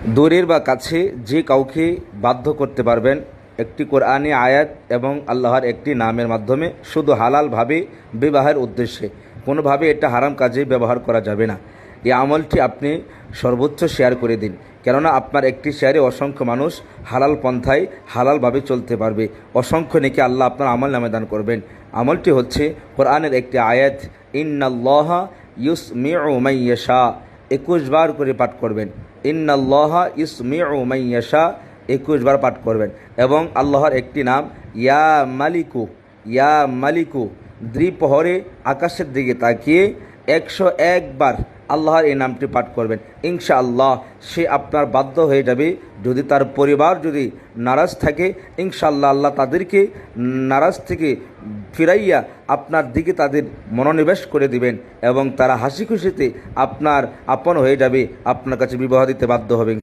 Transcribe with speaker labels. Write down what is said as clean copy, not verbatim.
Speaker 1: দূরের বা কাছে যে কাউকে বাধ্য করতে পারবেন একটি কোরআনী আয়াত এবং আল্লাহর একটি নামের মাধ্যমে, শুধু হালালভাবে বিবাহের উদ্দেশ্যে, কোনোভাবে এটা হারাম কাজে ব্যবহার করা যাবে না। এই আমলটি আপনি সর্বোচ্চ শেয়ার করে দিন, কেননা আপনার একটি শেয়ারে অসংখ্য মানুষ হালাল পন্থায় হালালভাবে চলতে পারবে। অসংখ্য নেকি আল্লাহ আপনার আমল নামে দান করবেন। আমলটি হচ্ছে কোরআনের একটি আয়াত, ইন্নাল্লাহা ইউসমিউ মান ইয়াশা, 21 বার করে পাঠ করবেন। ইন্নাল্লাহা ইউসমিউ মান ইয়াশা, 21 বার পাঠ করবেন। এবং আল্লাহর একটি নাম ইয়া মালিকু, ইয়া মালিকু, দ্বিপ্রহরে আকাশের দিকে তাকিয়ে 101 বার আল্লাহর এই নামটি পাঠ করবেন। ইনশাআল্লাহ সে আপনার বাধ্য হয়ে যাবে। যদি তার পরিবার যদি নারাজ থাকে, ইনশাআল্লাহ আল্লাহ তাদেরকে নারাজ থেকে ফিরাইয়া আপনার দিকে তাদের মনোনিবেশ করে দিবেন এবং তারা হাসি খুশিতে আপনার আপন হয়ে যাবে, আপনার কাছে বিবাহ দিতে বাধ্য হবে।